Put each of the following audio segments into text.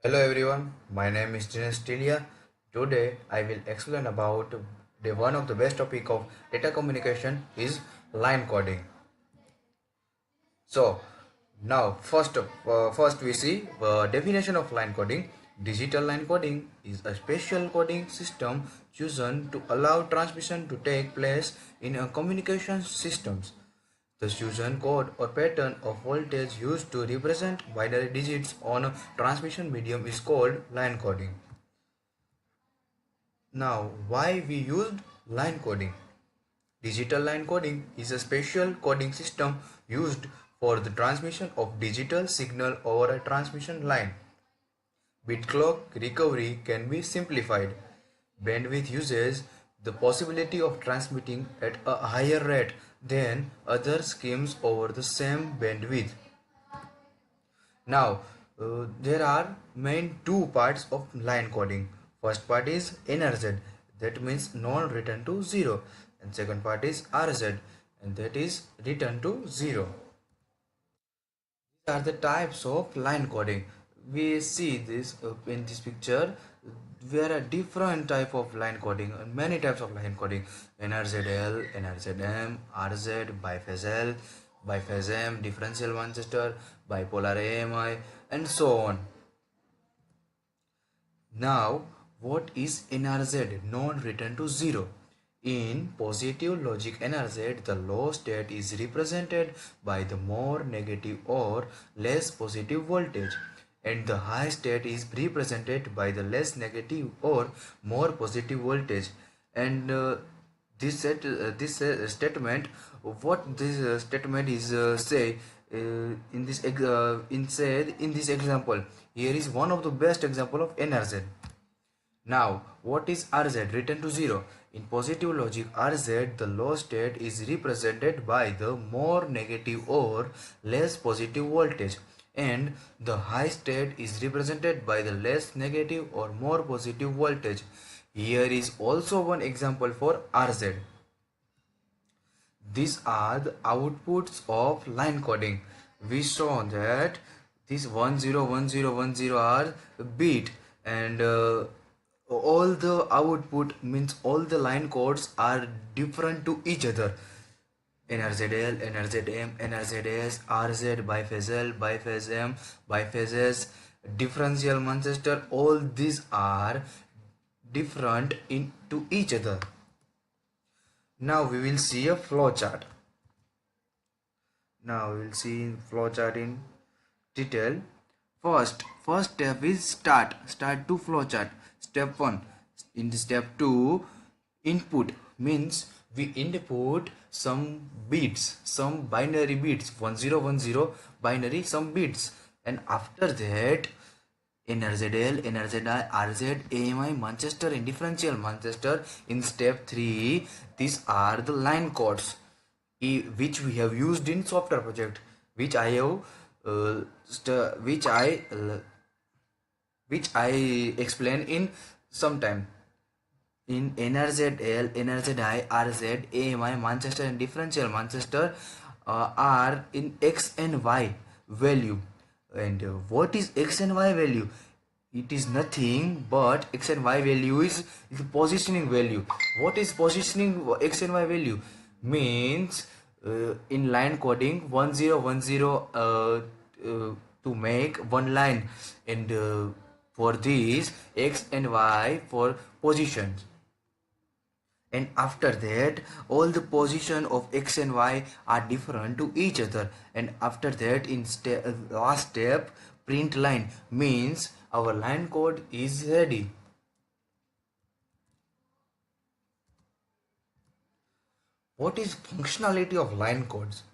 Hello everyone, my name is Jinesh Tilva. Today I will explain about the one of the best topic of data communication is line coding. So now first we see definition of line coding. Digital line coding is a special coding system chosen to allow transmission to take place in a communication systems. The chosen code or pattern of voltage used to represent binary digits on a transmission medium is called line coding. Now, why we used line coding? Digital line coding is a special coding system used for the transmission of digital signal over a transmission line. Bit clock recovery can be simplified. Bandwidth uses the possibility of transmitting at a higher rate than other schemes over the same bandwidth. Now, there are main two parts of line coding. First part is NRZ, that means non-return to zero, and second part is RZ, and that is return to zero. These are the types of line coding. We see this in this picture. There are different type of line coding, many types of line coding: NRZL, NRZM, RZ, biphase L, biphase M, differential Manchester, bipolar AMI, and so on. Now, what is NRZ? Non-return to zero. In positive logic NRZ, the low state is represented by the more negative or less positive voltage, and the high state is represented by the less negative or more positive voltage. And statement, what this statement is say in this in this example. Here is one of the best example of NRZ. Now, what is RZ? Return to zero. In positive logic RZ, the low state is represented by the more negative or less positive voltage, and the high state is represented by the less negative or more positive voltage. Here is also one example for RZ. These are the outputs of line coding. We saw that this 101010 are bit, and all the output means all the line codes are different to each other. NRZL, NRZM, NRZS, RZ, biphase L, biphase M, biphase S, differential Manchester, all these are different into each other. Now we will see a flow chart. Now we will see flow chart in detail. First step is start to flow chart. Step 1. In step 2, input means we input some bits, some binary bits, 1010 binary, some bits, and after that NRZL, NRZI, RZ, AMI, Manchester, and differential Manchester. In step 3, these are the line codes which we have used in software project, which I have which I explain in some time. In NRZL, NRZI, RZ, AMI, Manchester, and differential Manchester are in X and Y value. And what is X and Y value? It is nothing but X and Y value is the positioning value. What is positioning X and Y value? Means in line coding 1010 to make one line, and for these X and Y for positions, and after that all the position of X and Y are different to each other, and after that in last step print line means our line code is ready. What is functionality of line codes?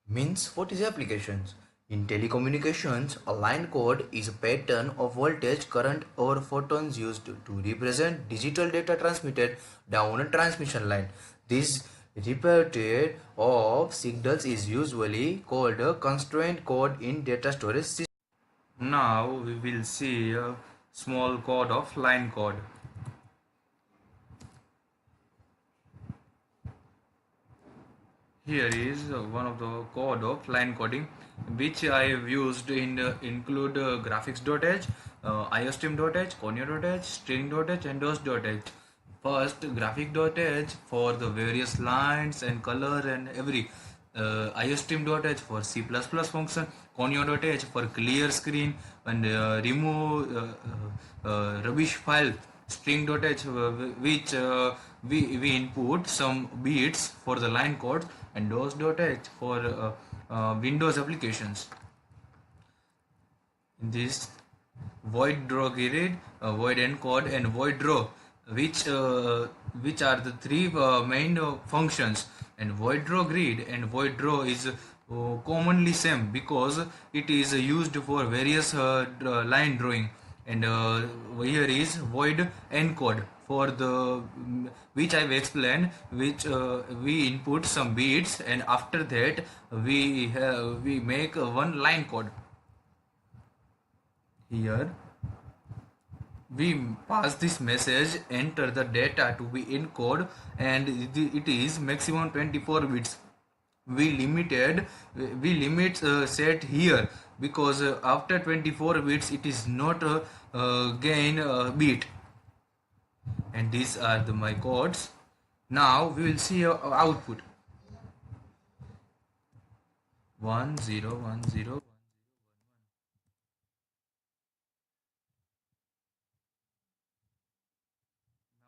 Means what is applications? In telecommunications, a line code is a pattern of voltage, current, or photons used to represent digital data transmitted down a transmission line. This repertoire of signals is usually called a constraint code in data storage system. Now we will see a small code of line code. Here is one of the code of line coding which I have used in include graphics.h, iostream.h, conio.h, string.h and dos.h. First graphic.h for the various lines and color and every iostream.h for C++ function, conio.h for clear screen and remove rubbish file, string.h which we input some bits for the line code, and dos.h for Windows applications. In this void draw grid, void encode and void draw, which are the three main functions, and void draw grid and void draw is commonly same because it is used for various line drawing, and here is void encode for the which I've explained, which we input some bits and after that we make one line code. Here we pass this message, enter the data to be encode, and it is maximum 24 bits. We limit set here because after 24 bits it is not gain bit, and these are my codes. Now we will see output 1010.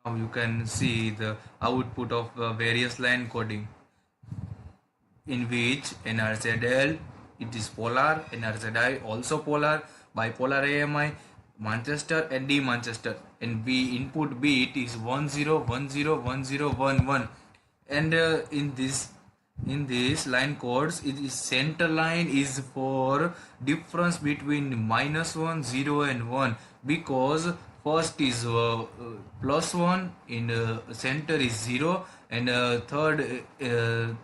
Now you can see the output of various line coding, in which NRZL it is polar, NRZI also polar, bipolar AMI, Manchester and D Manchester, and B input bit is 10101011, and in this line codes it is center line is for difference between -1, 0 and 1, because first is +1, in center is 0, and third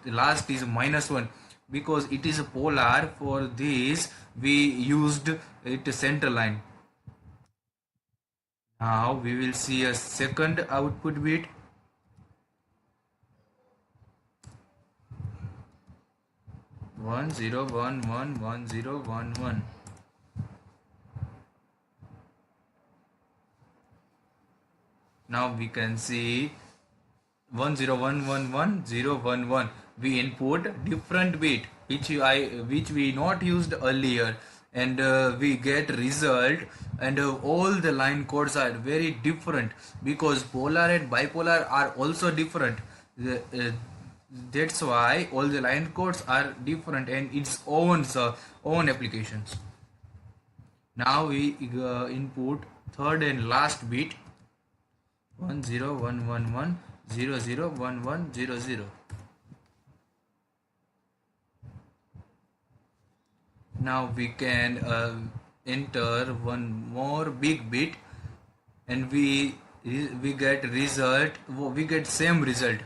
last is -1. Because it is a polar, for this we used it center line. Now we will see a second output bit. One zero one one 1011. Now we can see 10111011. We input different bit which we not used earlier, and we get result, and all the line codes are very different because polar and bipolar are also different. That's why all the line codes are different and its own applications. Now we input third and last bit 1011001100. Now we can enter one more big bit, and we get result. We get same result,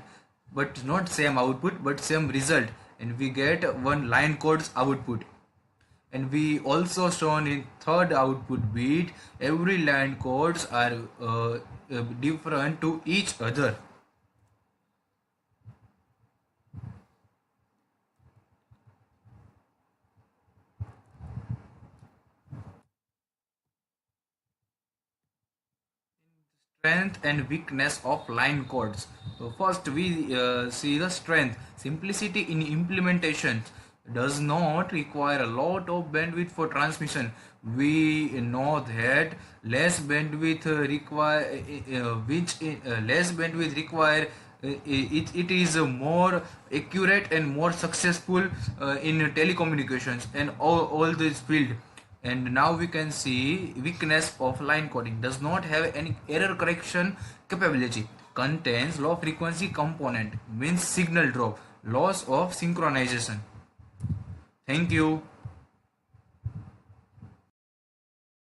but not same output, but same result, and we get one line codes output. And we also shown in third output bit, every line codes are different to each other. Strength and weakness of line codes. So first we see the strength. Simplicity in implementation does not require a lot of bandwidth for transmission. We know that less bandwidth less bandwidth require it is more accurate and more successful in telecommunications and all this field. And now we can see weakness of line coding: does not have any error correction capability, contains low frequency component, means signal drop, loss of synchronization. Thank you.